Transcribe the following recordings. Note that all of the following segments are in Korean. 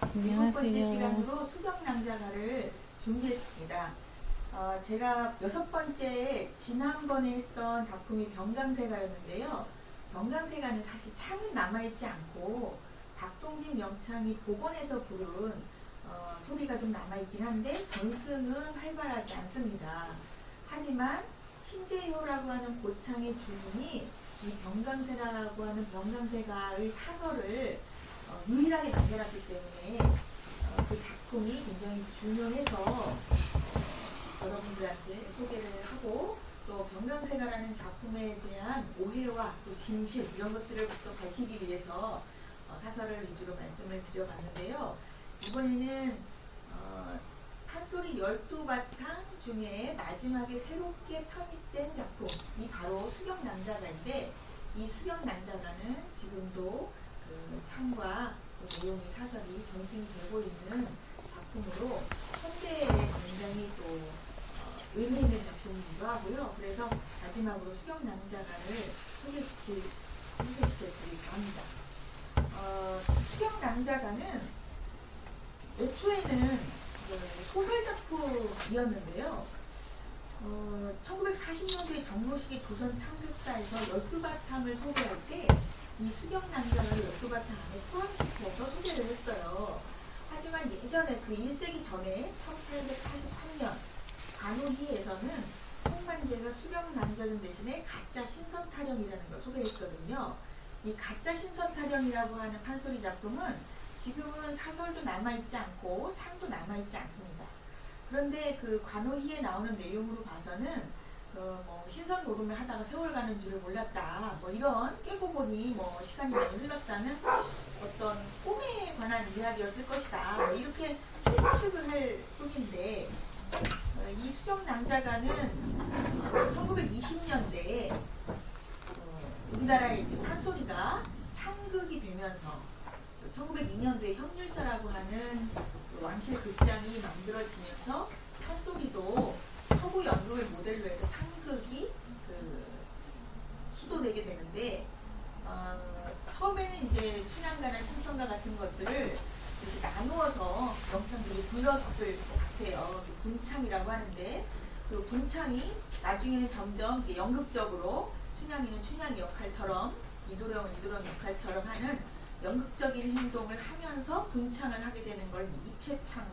일곱 번째 안녕하세요. 시간으로 수경낭자가를 준비했습니다. 제가 6번째 지난번에 했던 작품이 병강세가였는데요. 병강세가는 사실 창은 남아있지 않고 박동진 명창이 복원해서 부른 소리가 좀 남아있긴 한데 전승은 활발하지 않습니다. 하지만 신재효라고 하는 고창의 주인이 이 병강세라고 하는 병강세가의 사설을 유일하게 남겨놨기 때문에 그 작품이 굉장히 중요해서 여러분들한테 소개를 하고 또 병강세가라는 작품에 대한 오해와 또 진실 이런 것들을 또 밝히기 위해서 사설을 위주로 말씀을 드려봤는데요. 이번에는 판소리 12바탕 중에 마지막에 새롭게 편입된 작품이 바로 수경남자가인데 이 수경남자가는 지금도 그 창과 그 내용이 사설이 전승이 되고 있는 작품으로 현대에 굉장히 또 의미 있는 작품이기도 하고요. 그래서 마지막으로 수경남자가를 소개시켜드리려고 합니다. 수경남자가는 애초에는 소설 작품이었는데요. 1940년도에 정모식의 조선 창극사에서 12바탕을 소개할 때 이 수경남자가를 12바탕 안에 포함시켜서 소개를 했어요. 하지만 예전에 그 1세기 전에 1883년 관우희에서는 홍만재가 수경남자전 대신에 가짜 신선타령이라는 걸 소개했거든요. 이 가짜 신선타령이라고 하는 판소리 작품은 지금은 사설도 남아있지 않고 창도 남아있지 않습니다. 그런데 그 관우희에 나오는 내용으로 봐서는 신선 노름을 하다가 세월 가는 줄을 몰랐다. 이런 깨고 보니 시간이 많이 흘렀다는 어떤 꿈에 관한 이야기였을 것이다. 이렇게 추측을 할 뿐인데 이 수경남자가는 1920년대에 우리나라의 이제 판소리가 창극이 되면서 1902년도에 형률사라고 하는 왕실 극장이 만들어지면서 판소리도 서구 연극을 모델로 해서 창극이 시도되게 되는데 처음에는 이제 춘향가나 심청가 같은 것들을 이렇게 나누어서 명창들이 불렀을 것 같아요. 분창이라고 하는데 그 분창이 나중에는 점점 이제 연극적으로 춘향이는 춘향 역할처럼 이도령은 이도령 역할처럼 하는 연극적인 행동을 하면서 분창을 하게 되는 걸 입체창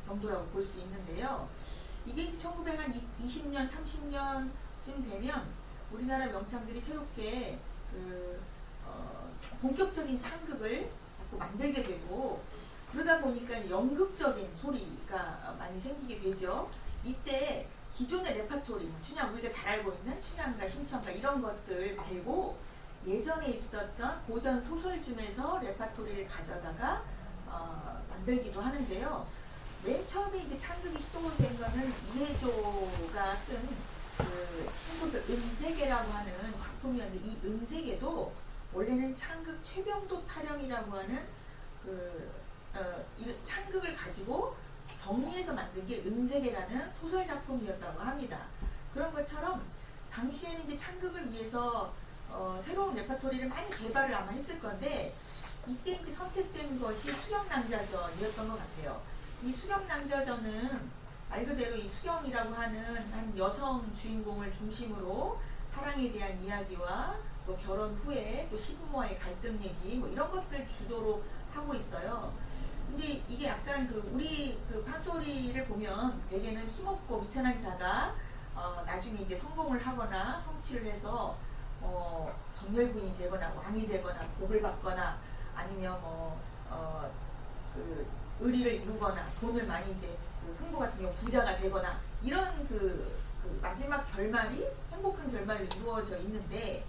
정도라고 볼 수 있는데요. 이게 이제 1920년, 30년쯤 되면 우리나라 명창들이 새롭게 본격적인 창극을 자꾸 만들게 되고 그러다 보니까 연극적인 소리가 많이 생기게 되죠. 이때 기존의 레파토리, 춘향 우리가 잘 알고 있는 춘향가, 심청가 이런 것들 말고 예전에 있었던 고전 소설 중에서 레파토리를 가져다가 만들기도 하는데요. 맨 처음에 이제 창극이 시도된 거는 이혜조가 쓴 그 신소설 은세계라고 하는 작품이었는데 이 은세계도 원래는 창극 최병도 타령이라고 하는 이 창극을 가지고 정리해서 만든 게 은세계라는 소설 작품이었다고 합니다. 그런 것처럼 당시에는 이제 창극을 위해서 새로운 레파토리를 많이 개발을 아마 했을 건데 이때 이제 선택된 것이 수경남자전이었던 것 같아요. 이 수경남자전은 말 그대로 이 수경이라고 하는 한 여성 주인공을 중심으로 사랑에 대한 이야기와 또 결혼 후에 또 시부모와의 갈등 얘기 이런 것들 주조로 하고 있어요. 근데 이게 약간 우리 판소리를 보면 대개는 힘없고 미천한 자가 나중에 이제 성공을 하거나 성취를 해서 정렬군이 되거나 왕이 되거나 복을 받거나 아니면 의리를 이루거나 돈을 많이 이제 흥부 같은 경우 부자가 되거나 이런 마지막 결말이 행복한 결말로 이루어져 있는데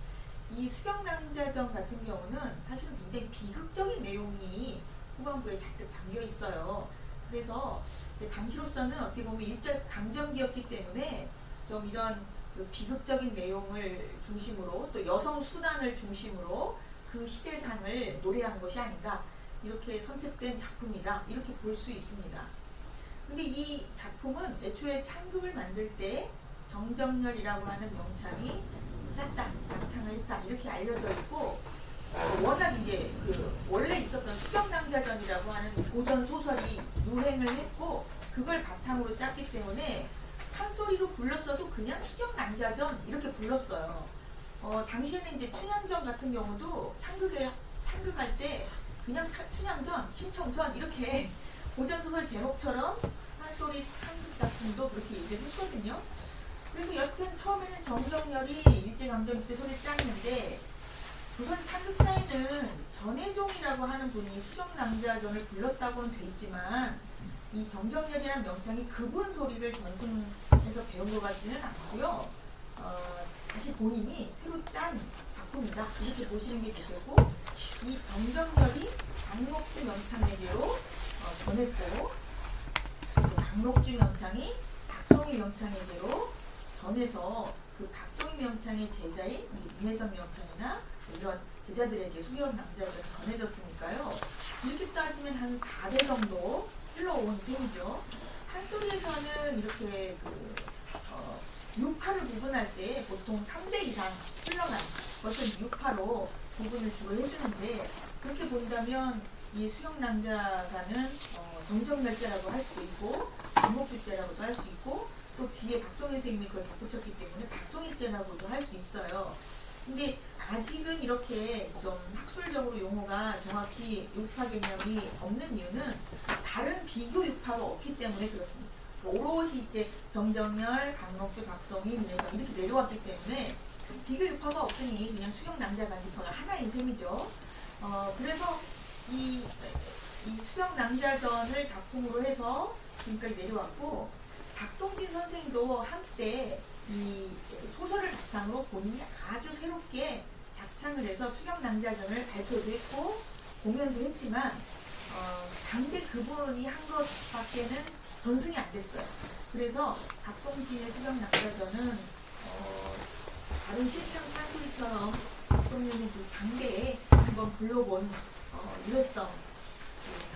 이 수경남자전 같은 경우는 사실은 굉장히 비극적인 내용이 후반부에 잔뜩 담겨 있어요. 그래서 당시로서는 어떻게 보면 일제 강점기였기 때문에 좀 이런 비극적인 내용을 중심으로 또 여성 순환을 중심으로 그 시대상을 노래한 것이 아닌가 이렇게 선택된 작품이다 이렇게 볼 수 있습니다. 근데 이 작품은 애초에 창극을 만들 때 정정렬이라고 하는 명창이 짰다, 작창을 했다 이렇게 알려져 있고 워낙 이제 원래 있었던 수경남자전이라고 하는 고전 소설이 유행을 했고 그걸 바탕으로 짰기 때문에 판소리로 불렀어도 그냥 수경남자전 이렇게 불렀어요. 당시에는 이제 춘향전 같은 경우도 창극할 때 그냥 춘향전, 심청전 이렇게 고전 소설 제목처럼 판소리 창극 작품도 그렇게 얘기를 했거든요. 그래서 여튼 처음에는 정정열이 일제강점기 때 소리를 짰는데 조선 창극사에는 전혜종이라고 하는 분이 수경남자전을 불렀다고는 돼 있지만 이 정정열이라는 명창이 그분 소리를 전승해서 배운 것 같지는 않고요. 다시 본인이 새로 짠 작품이다 이렇게 보시는 게 되고 이 정정열이 박록주 명창에게로 전했고 박록주 명창이 박송희 명창에게로 전해서 그 박송희 명창의 제자인 문혜성 명창이나 이런 제자들에게 수경남자전이 전해졌으니까요. 이렇게 따지면 한 4대 정도 흘러온 셈이죠. 판소리에서는 이렇게 유파를 구분할 때 보통 3대 이상 흘러난 것은 유파로 구분을 주로 해주는데 그렇게 본다면 이 수경남자가는 정정열제라고 할 수도 있고 박목주제라고도 할 수 있고 또 뒤에 박송희 선생님이 그걸 덧붙였기 때문에 박송희제라고도 할 수 있어요. 근데 아직은 이렇게 좀 학술적으로 용어가 정확히 유파 개념이 없는 이유는 다른 비교 유파가 없기 때문에 그렇습니다. 오롯이 이제 정정열, 박록주, 박송희, 문혜성 이렇게 내려왔기 때문에 비교 유파가 없으니 그냥 수경남자간 유파가 하나인 셈이죠. 그래서 이 수경남자전을 작품으로 해서 지금까지 내려왔고 박동진 선생도 한때 이 소설을 바탕으로 본인이 아주 새롭게 작창을 해서 수경남자전을 발표도 했고 공연도 했지만 장대 그분이 한 것밖에는 전승이 안 됐어요. 그래서 박동진의 수경남자전은 다른 실창 판소리처럼 박동진의 그 장대에 한번 불러본 일회성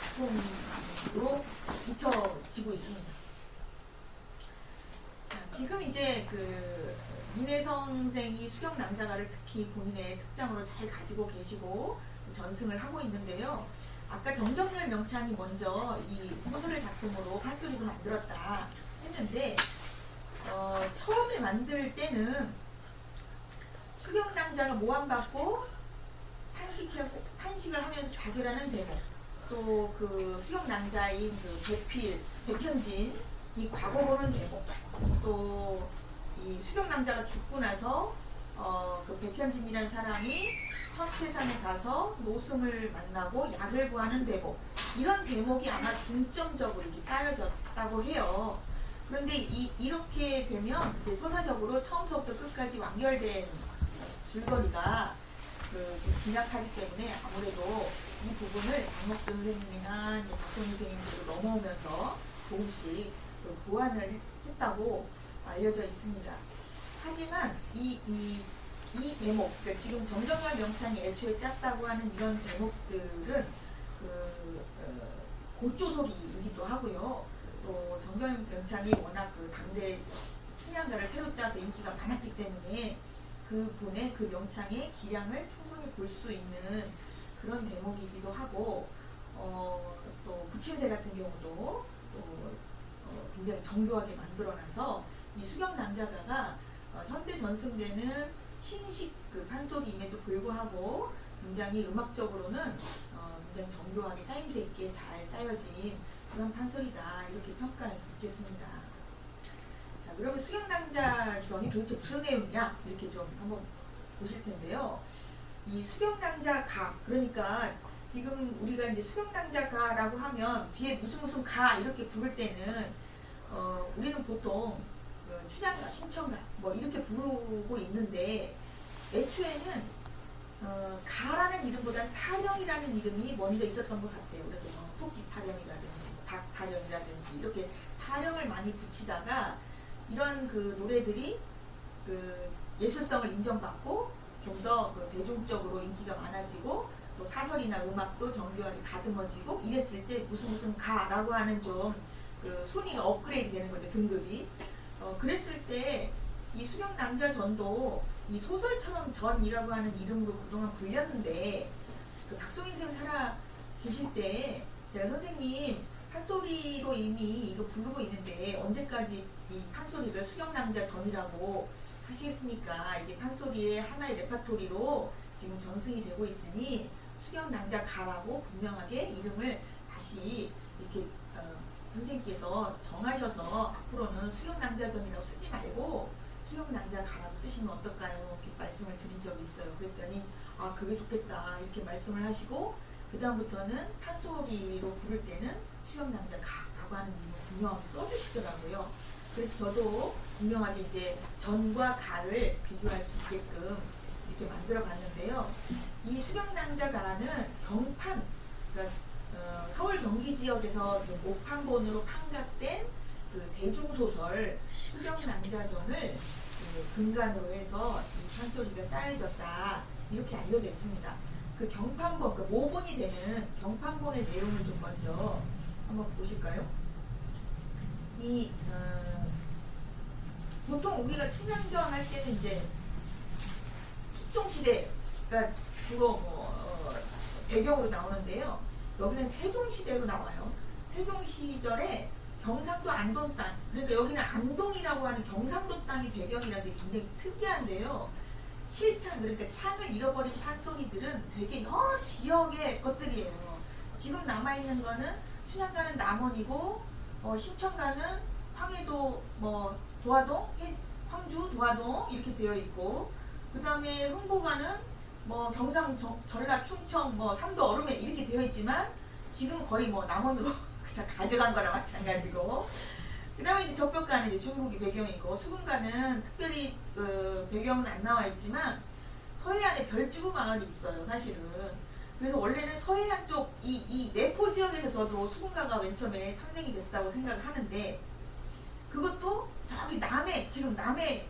작품으로 잊혀지고 있습니다. 지금 이제 민혜성 선생이 수경남자가를 특히 본인의 특장으로 잘 가지고 계시고 전승을 하고 있는데요. 아까 정정열 명창이 먼저 이 소설을 작품으로 판소리로 만들었다 했는데 처음에 만들 때는 수경남자가 모함받고 탄식을 하면서 자결하는 대목 또 그 수경남자인 백현진 이 과거 보는 대목 또 이 수경남자가 죽고 나서 그 백현진이라는 사람이 천태산에 가서 노승을 만나고 약을 구하는 대목 이런 대목이 아마 중점적으로 이렇게 짜여졌다고 해요. 그런데 이렇게 되면 이제 서사적으로 처음서부터 끝까지 완결된 줄거리가 좀 빈약하기 때문에 아무래도 이 부분을 박목준 선생님이나 박동희 선생님으로 넘어오면서 조금씩 보완을 했다고 알려져 있습니다. 하지만 이 대목, 그러니까 지금 정정열 명창이 애초에 짰다고 하는 이런 대목들은 고조 소리이기도 하고요. 또 정정열 명창이 워낙 당대 춘향가를 새로 짜서 인기가 많았기 때문에 그 분의 그 명창의 기량을 충분히 볼 수 있는 그런 대목이기도 하고 또 부침새 같은 경우도 또 굉장히 정교하게 만들어놔서 이 수경남자가가 현대 전승되는 신식 판소리임에도 불구하고 굉장히 음악적으로는 굉장히 정교하게 짜임새 있게 잘 짜여진 그런 판소리다 이렇게 평가할 수 있겠습니다. 자, 그러면 수경남자전이 도대체 무슨 내용이냐 이렇게 좀 한번 보실 텐데요. 이 수경남자가 그러니까 지금 우리가 이제 수경남자가라고 하면 뒤에 무슨 가 이렇게 부를 때는 우리는 보통 춘향가, 심청가 뭐 이렇게 부르고 있는데 애초에는 가라는 이름보다는 타령이라는 이름이 먼저 있었던 것 같아요. 그래서 토끼 타령이라든지 박 타령이라든지 이렇게 타령을 많이 붙이다가 이런 노래들이 예술성을 인정받고 좀 더 대중적으로 인기가 많아지고 또 사설이나 음악도 정교하게 다듬어지고 이랬을 때 무슨 가라고 하는 좀 순위가 업그레이드 되는 거죠, 등급이. 그랬을 때 이 수경남자전도 이 소설처럼 전이라고 하는 이름으로 그동안 불렸는데 박송희 선생님 살아 계실 때 제가 선생님 판소리로 이미 이거 부르고 있는데 언제까지 이 판소리를 수경낭자 전이라고 하시겠습니까? 이게 판소리의 하나의 레파토리로 지금 전승이 되고 있으니 수경낭자 가라고 분명하게 이름을 다시 이렇게 선생님께서 정하셔서 앞으로는 수경낭자전이라고 쓰지 말고 수경낭자 가라고 쓰시면 어떨까요? 이렇게 말씀을 드린 적이 있어요. 그랬더니 아 그게 좋겠다 이렇게 말씀을 하시고 그 다음부터는 판소리로 부를 때는 수경낭자 가라고 하는 이름을 분명하게 써주시더라고요. 그래서 저도 분명하게 이제 전과 가를 비교할 수 있게끔 이렇게 만들어 봤는데요. 이 수경낭자 가는 경판, 그러니까 서울 경기 지역에서 목판본으로 판각된 그 대중소설 수경낭자전을 근간으로 해서 이 판소리가 짜여졌다 이렇게 알려져 있습니다. 그 경판본, 그 모본이 되는 경판본의 내용을 좀 먼저 한번 보실까요? 이 보통 우리가 춘향전 할 때는 이제 숙종시대가 주로 배경으로 나오는데요. 여기는 세종시대로 나와요. 세종시절에 경상도 안동 땅, 그러니까 여기는 안동이라고 하는 경상도 땅이 배경이라서 굉장히 특이한데요. 실창, 그러니까 창을 잃어버린 판소리들은 되게 여러 지역의 것들이에요. 지금 남아있는 거는 춘향가는 남원이고 신청가는 황해도 도화동, 황주 도화동 이렇게 되어 있고 그 다음에 흥보가는 경상, 전라, 충청, 삼도, 어루매 이렇게 되어 있지만 지금 거의 남원으로 가져간 거랑 마찬가지고 그 다음에 이제 적벽가는 이제 중국이 배경이고 수군가는 특별히 배경은 안 나와 있지만 서해안에 별주부 마을이 있어요 사실은. 그래서 원래는 서해안 쪽 이 내포 지역에서 저도 수군가가 맨 처음에 탄생이 됐다고 생각을 하는데 그것도 저기 남해, 지금 남해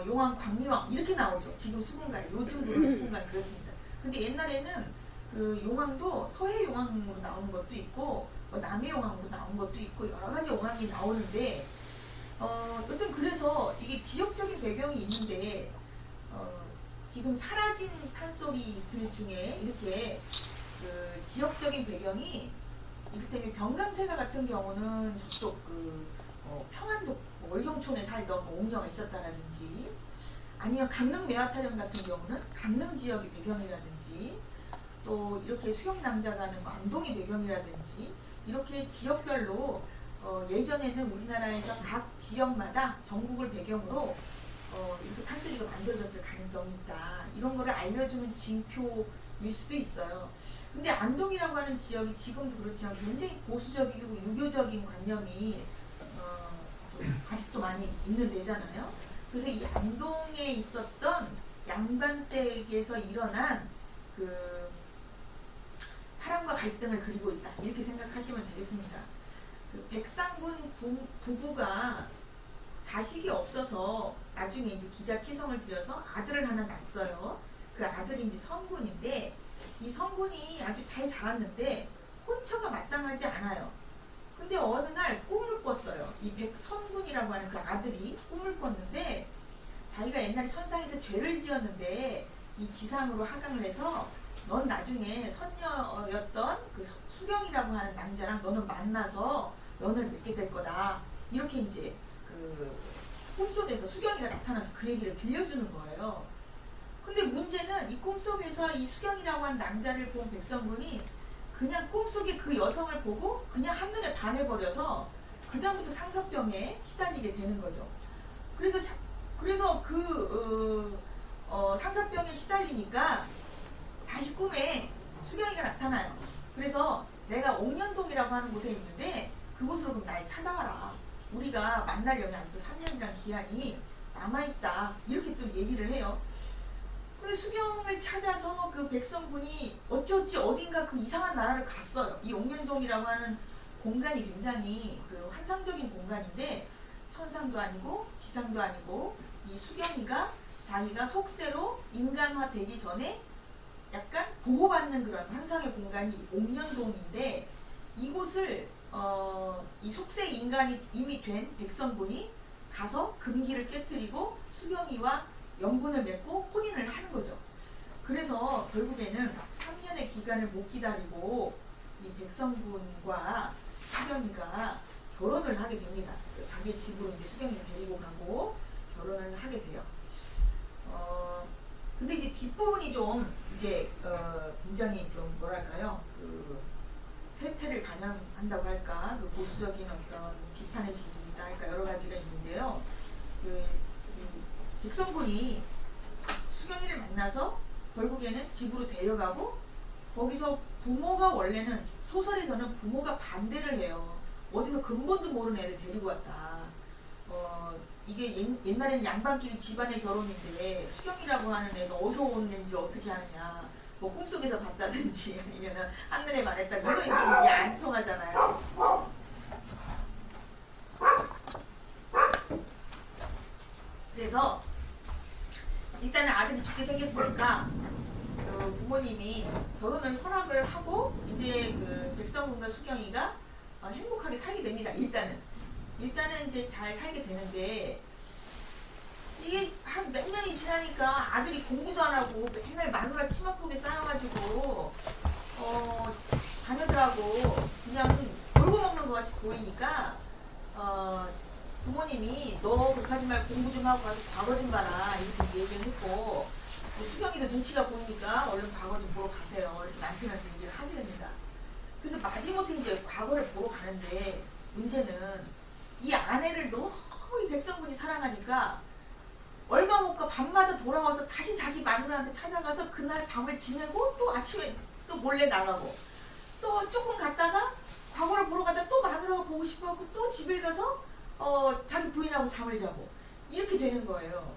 용왕, 광유왕 이렇게 나오죠. 지금 수군가, 요즘 부르는 수군가 그렇습니다. 근데 옛날에는 그 용왕도 서해 용왕으로 나오는 것도 있고 남해 용왕으로 나온 것도 있고 여러 가지 용왕이 나오는데 여튼 그래서 이게 지역적인 배경이 있는데 지금 사라진 판소리들 중에 이렇게 그 지역적인 배경이 이를테면 병강세가 같은 경우는 저쪽 평안도 월경촌에 살던 옥녀가 있었다라든지 아니면 강릉 매화타령 같은 경우는 강릉 지역이 배경이라든지 또 이렇게 수경남자가는 안동이 배경이라든지 이렇게 지역별로 예전에는 우리나라에서 각 지역마다 전국을 배경으로 이렇게 판소리가 만들어졌을 가능성이 있다. 이런 거를 알려주는 징표일 수도 있어요. 근데 안동이라고 하는 지역이 지금도 그렇지만 굉장히 보수적이고 유교적인 관념이 좀 아직도 많이 있는 데잖아요. 그래서 이 안동에 있었던 양반댁에서 일어난 그 사랑과 갈등을 그리고 있다. 이렇게 생각하시면 되겠습니다. 그 백상군 부부가 자식이 없어서 나중에 이제 기자치성을 들여서 아들을 하나 낳았어요. 그 아들이 이제 성군인데 이 성군이 아주 잘 자랐는데 혼처가 마땅하지 않아요. 근데 어느 날 꿈을 꿨어요. 이 백선군이라고 하는 그 아들이 꿈을 꿨는데 자기가 옛날에 선상에서 죄를 지었는데 이 지상으로 하강을 해서 넌 나중에 선녀였던 그 수경이라고 하는 남자랑 너는 만나서 연을 맺게 될 거다. 이렇게 이제 그 꿈속에서 수경이가 나타나서 그 얘기를 들려주는 거예요. 근데 문제는 이 꿈속에서 이 수경이라고 하는 남자를 본 백성군이 그냥 꿈속에 그 여성을 보고 그냥 한눈에 반해버려서 그 다음부터 상사병에 시달리게 되는 거죠. 그래서 상사병에 시달리니까 다시 꿈에 수경이가 나타나요. 그래서 내가 옥년동이라고 하는 곳에 있는데 그곳으로 그럼 날 찾아와라. 우리가 만나려면 아직도 3년이라는 기한이 남아있다. 이렇게 또 얘기를 해요. 근데 수경을 찾아서 그 백성군이 어찌어찌 어딘가 그 이상한 나라를 갔어요. 이 옥년동이라고 하는 공간이 굉장히 그 환상적인 공간인데 천상도 아니고 지상도 아니고 이 수경이가 자기가 속세로 인간화 되기 전에 약간 보호받는 그런 환상의 공간이 옥년동인데 이곳을 이 속세 인간이 이미 된 백성군이 가서 금기를 깨뜨리고 수경이와 연분을 맺고 혼인을 하는 거죠. 그래서 결국에는 3년의 기간을 못 기다리고 이 백성군과 수경이가 결혼을 하게 됩니다. 자기 집으로 이제 수경이를 데리고 가고 결혼을 하게 돼요. 근데 이제 뒷부분이 좀 이제 굉장히 좀 뭐랄까요, 그 세태를 반영한다고 할까, 그 보수적인 어떤 비판의 시기이다 할까, 여러 가지가 있는데요. 백성군이 수경이를 만나서 결국에는 집으로 데려가고, 거기서 부모가 원래는 소설에서는 부모가 반대를 해요. 어디서 근본도 모르는 애를 데리고 왔다. 이게 옛날에는 양반끼리 집안의 결혼인데 수경이라고 하는 애가 어디서 온 애인지 어떻게 하느냐, 뭐 꿈속에서 봤다든지 아니면 한눈에 말했다, 이런 얘기 안 통하잖아요. 그래서 일단은 아들이 죽게 생겼으니까 부모님이 결혼을 허락을 하고 이제 그 백성군과 수경이가 행복하게 살게 됩니다. 일단은 이제 잘 살게 되는데, 이게 한 몇 년이 지나니까 아들이 공부도 안 하고 맨날 마누라 치마폭에 쌓여가지고 자녀들하고 그냥 놀고 먹는 것 같이 보이니까 부모님이 너 그렇게 하지 말고 공부 좀 하고 가서 과거 좀 봐라, 이렇게 얘기를 했고, 수경이도 눈치가 보이니까 얼른 과거 좀 보러 가세요, 이렇게 남편한테 얘기를 하게 됩니다. 그래서 마지못해 이제 과거를 보러 가는데, 문제는 이 아내를 너무 이 백성군이 사랑하니까 얼마 못 가 밤마다 돌아와서 다시 자기 마누라한테 찾아가서 그날 밤을 지내고 또 아침에 또 몰래 나가고, 또 조금 갔다가 과거를 보러 가다 또 마누라가 보고 싶어하고 또 집에 가서 자기 부인하고 잠을 자고, 이렇게 되는 거예요.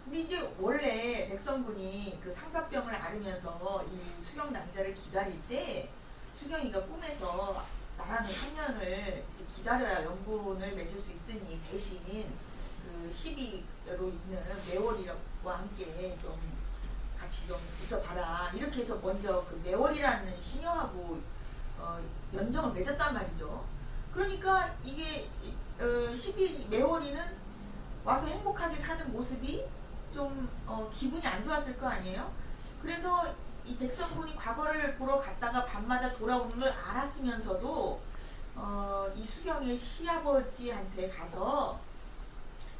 근데 이제 원래 백성군이 그 상사병을 앓으면서 이 수경 남자를 기다릴 때 수경이가 꿈에서 나라는 3년을 기다려야 연분을 맺을 수 있으니 대신 그 시비로 있는 매월이와 함께 좀 같이 좀 있어봐라, 이렇게 해서 먼저 그 매월이라는 시녀하고 연정을 맺었단 말이죠. 그러니까 이게 매월이는 와서 행복하게 사는 모습이 좀 기분이 안 좋았을 거 아니에요. 그래서 이 백성군이 과거를 보러 갔다가 밤마다 돌아오는 걸 알았으면서도 이 수경의 시아버지한테 가서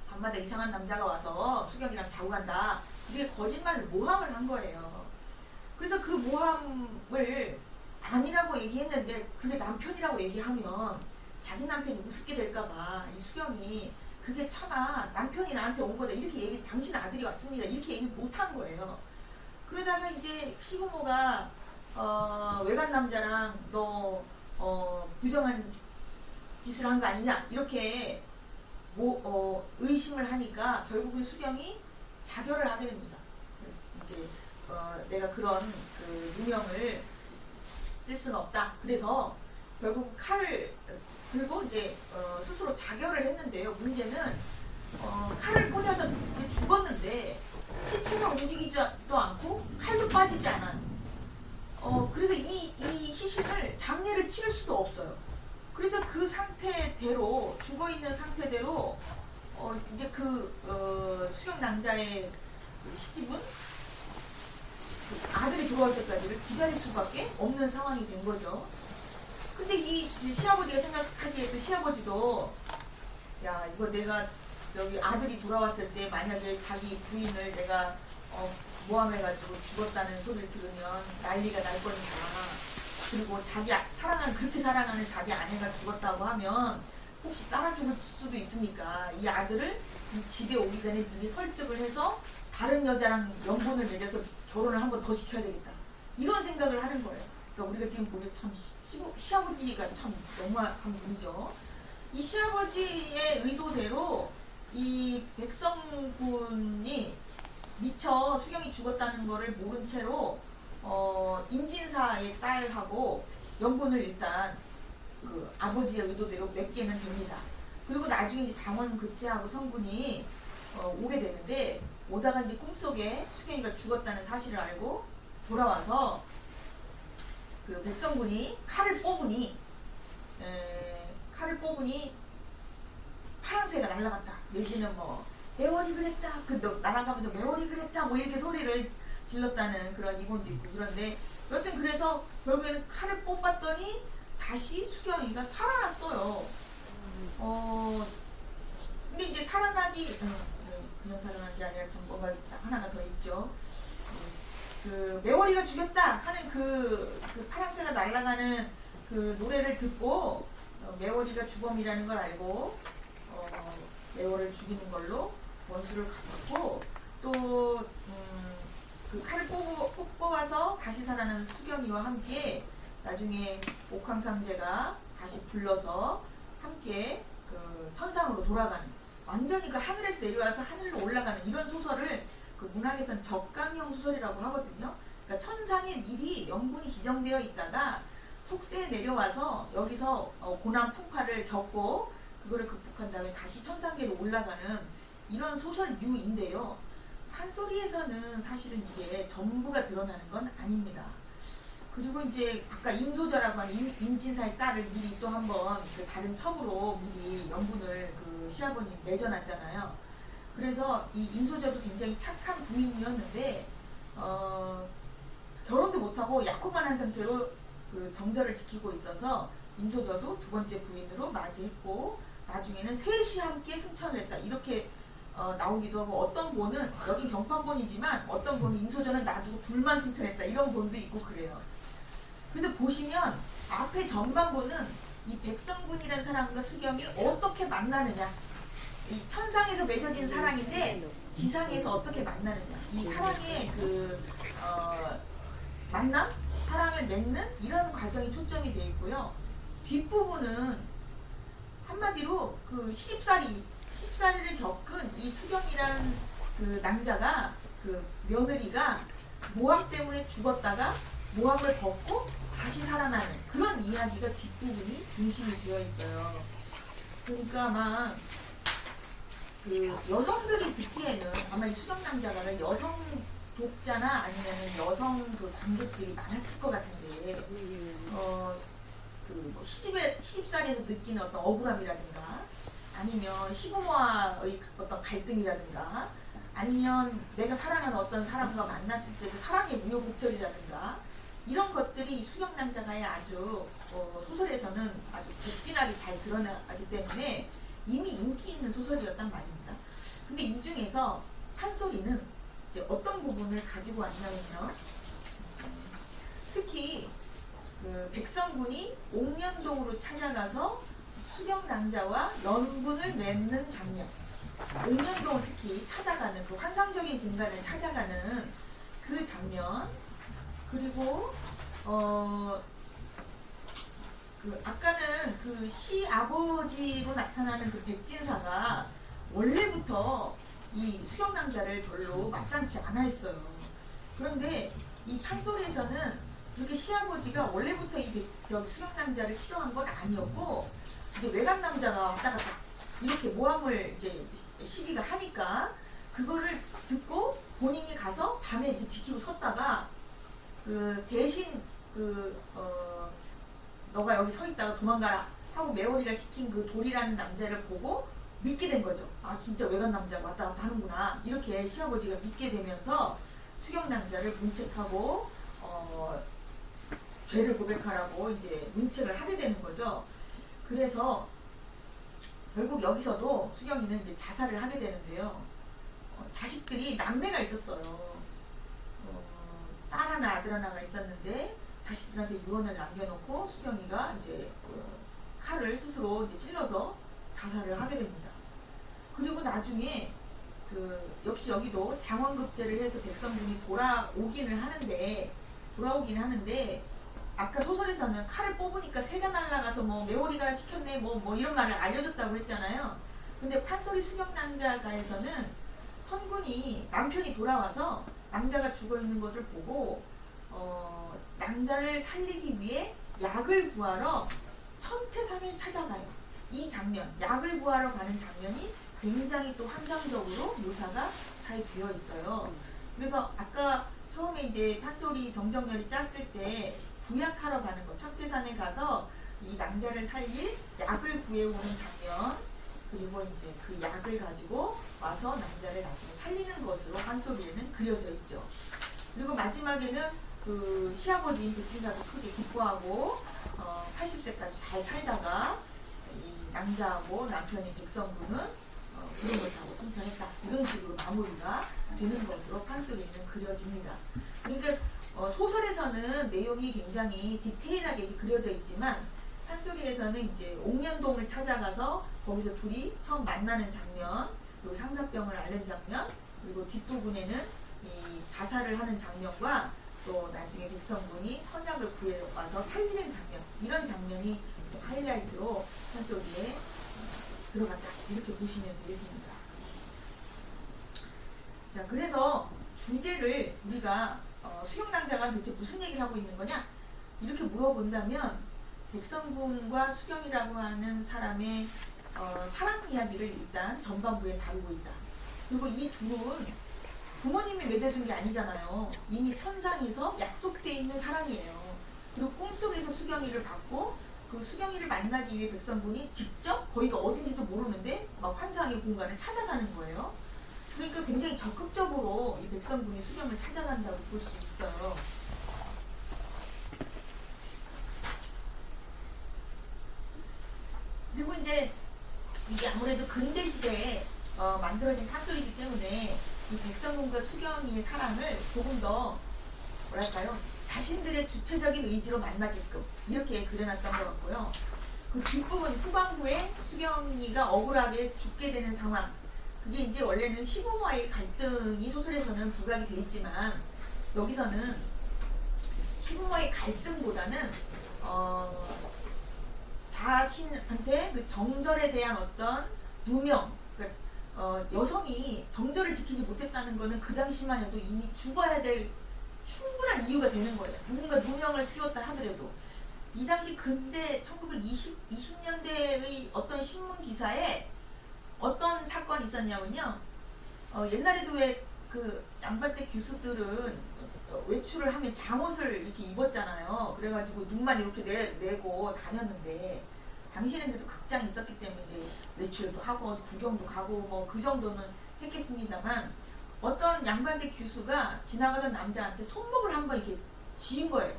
밤마다 이상한 남자가 와서 수경이랑 자고 간다, 이게 거짓말 모함을 한 거예요. 그래서 그 모함을 아니라고 얘기했는데 그게 남편이라고 얘기하면 자기 남편이 우습게 될까봐 이 수경이 그게 차마 남편이 나한테 온 거다, 이렇게 얘기, 당신 아들이 왔습니다, 이렇게 얘기 못한 거예요. 그러다가 이제 시부모가 외간 남자랑 너 부정한 짓을 한 거 아니냐, 이렇게 의심을 하니까 결국은 수경이 자결을 하게 됩니다. 이제 내가 그런 그 누명을 쓸 수는 없다. 그래서 결국 칼을 들고 이제 스스로 자결을 했는데요. 문제는 칼을 꽂아서 죽었는데 시체가 움직이지도 않고 칼도 빠지지 않아요. 그래서 이 시신을 장례를 치를 수도 없어요. 그래서 그 상태대로, 죽어있는 상태대로 이제 수경 남자의 시집은 아들이 돌아올 때까지를 기다릴 수밖에 없는 상황이 된 거죠. 근데 이 시아버지가 생각하기에 그 시아버지도, 야, 이거 내가 여기 아들이 돌아왔을 때 만약에 자기 부인을 내가 모함해가지고 죽었다는 소리를 들으면 난리가 날 거니까, 그리고 그렇게 사랑하는 자기 아내가 죽었다고 하면 혹시 따라 죽을 수도 있으니까 이 아들을 이 집에 오기 전에 미리 설득을 해서 다른 여자랑 연분을 맺어서 결혼을 한 번 더 시켜야 되겠다, 이런 생각을 하는 거예요. 그러니까 우리가 지금 보기에 참 시아버지가 참 너무한 분이죠. 이 시아버지의 의도대로 이 백성군이 미처 수경이 죽었다는 거를 모른 채로 임진사의 딸하고 연분을 일단 그 아버지의 의도대로 맺게는 됩니다. 그리고 나중에 이제 장원급제하고 성군이 오게 되는데, 오다가 이제 꿈속에 수경이가 죽었다는 사실을 알고 돌아와서 그 백성군이 칼을 뽑으니 파랑새가 날아갔다, 내지는 뭐 매월이 그랬다, 날아가면서 매월이 그랬다, 뭐 이렇게 소리를 질렀다는 그런 이본도 있고, 그런데 여튼 그래서 결국에는 칼을 뽑았더니 다시 수경이가 살아났어요. 근데 이제 살아나기 그냥 살아난 게 아니라 정보가 하나가 더 있죠. 그 매월이가 죽였다 하는 그 파랑새가 날아가는 그 노래를 듣고 매월이가 주범이라는 걸 알고 매월을 죽이는 걸로 원수를 갚았고 또 그 칼을 뽑아서 다시 살아나는 수경이와 함께 나중에 옥황상제가 다시 불러서 함께 그 천상으로 돌아가는 완전히 그 하늘에서 내려와서 하늘로 올라가는 이런 소설을 그 문학에서는 적강형 소설이라고 하거든요. 그러니까 천상에 미리 영분이 지정되어 있다가 속세에 내려와서 여기서 고난 풍파를 겪고 그거를 극복한 다음에 다시 천상계로 올라가는 이런 소설류인데요. 판소리에서는 사실은 이게 전부가 드러나는 건 아닙니다. 그리고 이제 아까 임소저라고 하는 임진사의 딸을 미리 또 한번 그 다른 첩으로 미리 영분을 그 시아버님 맺어놨잖아요. 그래서 이 임소저도 굉장히 착한 부인이었는데 결혼도 못하고 약혼만 한 상태로 그 정절을 지키고 있어서 임소저도 두 번째 부인으로 맞이했고 나중에는 셋이 함께 승천을 했다 이렇게 나오기도 하고 어떤 본은 여기 경판본이지만 어떤 본은 임소저는 놔두고 둘만 승천했다 이런 본도 있고 그래요. 그래서 보시면 앞에 전반부는 이 백성군이라는 사람과 수경이 어떻게 만나느냐 이 천상에서 맺어진 사랑인데 지상에서 어떻게 만나느냐 이 사랑의 그 만남? 사랑을 맺는 이런 과정이 초점이 되어 있고요. 뒷부분은 한마디로 그 시집살이를 겪은 이 수경이라는 그 낭자가 그 며느리가 모함 때문에 죽었다가 모함을 벗고 다시 살아나는 그런 이야기가 뒷부분이 중심이 되어 있어요. 그러니까 아마 그 여성들이 듣기에는 아마 이 수경낭자가를 여성 독자나 아니면 여성 그 관객들이 많았을 것 같은데 그 뭐 시집살이에서 느끼는 어떤 억울함이라든가 아니면 시부모와의 어떤 갈등이라든가 아니면 내가 사랑하는 어떤 사람과 만났을 때 그 사랑의 우여곡절이라든가 이런 것들이 수경낭자가의 아주 소설에서는 아주 극진하게 잘 드러나기 때문에 이미 인기 있는 소설이었단 말입니다. 근데 이 중에서 판소리는 이제 어떤 부분을 가지고 왔냐면요. 특히 그 백성군이 옥련동으로 찾아가서 수경낭자와 연분을 맺는 장면, 옥련동을 특히 찾아가는 그 환상적인 공간을 찾아가는 그 장면, 그리고 그 아까는 그 시아버지로 나타나는 그 백진사가 원래부터 이 수경낭자를 별로 마땅치 않아 했어요. 그런데 이 판소리에서는 그렇게 시아버지가 원래부터 이 수경낭자를 싫어한 건 아니었고 이제 외간남자가 왔다 갔다 이렇게 모함을 이제 시비가 하니까 그거를 듣고 본인이 가서 밤에 이렇게 지키고 섰다가 그 대신 너가 여기 서 있다가 도망가라 하고 매월이가 시킨 그 돌이라는 남자를 보고 믿게 된 거죠. 아 진짜 외간 남자가 왔다 갔다 하는구나 이렇게 시아버지가 믿게 되면서 수경낭자를 문책하고 죄를 고백하라고 이제 문책을 하게 되는 거죠. 그래서 결국 여기서도 수경이는 이제 자살을 하게 되는데요. 자식들이 남매가 있었어요. 딸 하나 아들 하나가 있었는데 자식들한테 유언을 남겨놓고 수경이가 이제 칼을 스스로 이제 찔러서 자살을 하게 됩니다. 그리고 나중에 역시 여기도 장원급제를 해서 백성군이 돌아오기는 하는데 아까 소설에서는 칼을 뽑으니까 새가 날아가서 뭐 매오리가 시켰네 뭐 이런 말을 알려줬다고 했잖아요. 근데 판소리 수경낭자가에서는 선군이 남편이 돌아와서 낭자가 죽어 있는 것을 보고 낭자를 살리기 위해 약을 구하러 천태산을 찾아가요. 이 장면, 약을 구하러 가는 장면이 굉장히 또 환상적으로 묘사가 잘 되어 있어요. 그래서 아까 처음에 이제 판소리 정정열이 짰을 때 구약하러 가는 거, 천태산에 가서 이 낭자를 살릴 약을 구해오는 장면, 그리고 이제 그 약을 가지고 와서 낭자를 나중에 살리는 것으로 판소리에는 그려져 있죠. 그리고 마지막에는 그 시아버지인 백진사도 크게 기뻐하고 80세까지 잘 살다가 이 낭자하고 남편인 백성군은 구름을 타고 승천했다. 이런 식으로 마무리가 되는 것으로 판소리는 그려집니다. 그러니까 소설에서는 내용이 굉장히 디테일하게 그려져 있지만 판소리에서는 이제 옥년동을 찾아가서 거기서 둘이 처음 만나는 장면, 그리고 상사병을 앓는 장면, 그리고 뒷부분에는 이 자살을 하는 장면과 또 나중에 백성군이 선약을 구해와서 살리는 장면, 이런 장면이 하이라이트로 판소리에 들어갔다. 이렇게 보시면 되겠습니다. 자, 그래서 주제를 우리가 수경낭자가 도대체 무슨 얘기를 하고 있는 거냐? 이렇게 물어본다면 백성군과 수경이라고 하는 사람의 사랑 이야기를 일단 전반부에 다루고 있다. 그리고 이 둘은 부모님이 맺어준 게 아니잖아요. 이미 천상에서 약속되어 있는 사랑이에요. 그리고 꿈속에서 수경이를 받고 그 수경이를 만나기 위해 백성군이 직접 거기가 어딘지도 모르는데 막 환상의 공간을 찾아가는 거예요. 그러니까 굉장히 적극적으로 이 백성군이 수경을 찾아간다고 볼 수 있어요. 그리고 이제 이게 아무래도 근대 시대에 만들어진 판소리이기 때문에 이 백성군과 수경이의 사랑을 조금 더 뭐랄까요, 자신들의 주체적인 의지로 만나게끔 이렇게 그려놨던 것 같고요. 그 뒷부분 후반부에 수경이가 억울하게 죽게 되는 상황, 그게 이제 원래는 시부모와의 갈등이 소설에서는 부각이 돼 있지만 여기서는 시부모와의 갈등보다는 자신한테 그 정절에 대한 어떤 누명, 그러니까 여성이 정절을 지키지 못했다는 것은 그 당시만 해도 이미 죽어야 될 충분한 이유가 되는 거예요. 누군가 누명을 씌웠다 하더라도. 이 당시 근대 20년대의 어떤 신문 기사에 어떤 사건이 있었냐면요. 옛날에도 왜 그 양반댁 교수들은 외출을 하면 잠옷을 이렇게 입었잖아요. 그래가지고 눈만 이렇게 내고 다녔는데 당시에는 극장이 있었기 때문에 이제 외출도 하고 구경도 가고 뭐 그 정도는 했겠습니다만 어떤 양반댁 교수가 지나가던 남자한테 손목을 한번 이렇게 쥐인 거예요.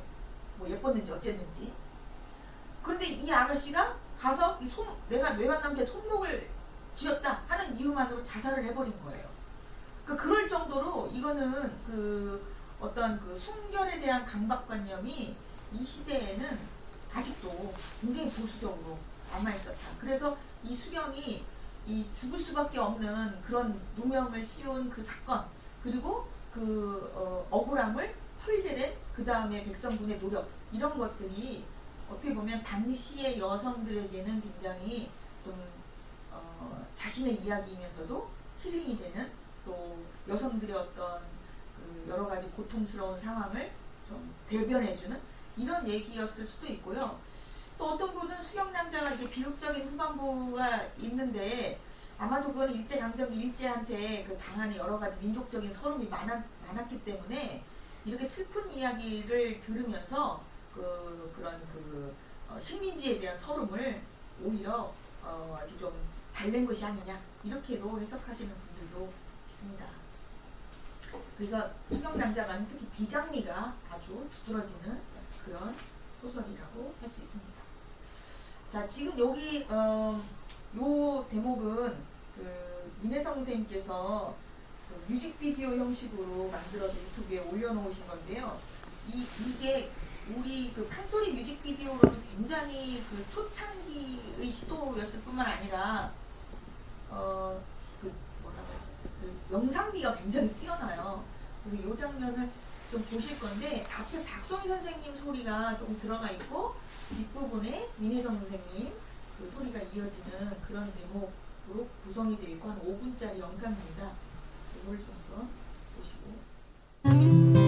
뭐 예뻤는지 어쨌는지. 그런데 이 아가씨가 가서 내가 뇌관남자의 손목을 쥐었다 하는 이유만으로 자살을 해버린 거예요. 그러니까 그럴 정도로 이거는 그 어떤 그 순결에 대한 강박관념이 이 시대에는 아직도 굉장히 보수적으로 남아있었다. 그래서 이 수경이 이 죽을 수밖에 없는 그런 누명을 씌운 그 사건, 그리고 그 억울함을 풀게 된 그 다음에 백성군의 노력, 이런 것들이 어떻게 보면 당시의 여성들에게는 굉장히 좀 자신의 이야기이면서도 힐링이 되는, 또 여성들의 어떤 그 여러 가지 고통스러운 상황을 좀 대변해주는 이런 얘기였을 수도 있고요. 또 어떤 분은 수경남자가 이제 비극적인 후반부가 있는데 아마도 그건 일제강점기 일제한테 그 당하는 여러 가지 민족적인 서름이 많았기 때문에 이렇게 슬픈 이야기를 들으면서 그런 식민지에 대한 서름을 오히려 이렇게 좀 달랜 것이 아니냐, 이렇게도 해석하시는 분들도 있습니다. 그래서 수경남자가는 특히 비장미가 아주 두드러지는 그런 소설이라고 할 수 있습니다. 자, 지금 여기 요 대목은 그 민혜성 선생님께서 그 뮤직비디오 형식으로 만들어서 유튜브에 올려놓으신 건데요. 이게 우리 그 판소리 뮤직비디오로는 굉장히 그 초창기의 시도였을 뿐만 아니라 그 뭐라고 하죠? 그 영상미가 굉장히 뛰어나요. 그래서 이 장면을 좀 보실 건데 앞에 박송희 선생님 소리가 조금 들어가 있고 뒷부분에 민혜성 선생님 그 소리가 이어지는 그런 대목으로 구성이 되어 있고 한 5분짜리 영상입니다. 이걸 좀 한번 보시고.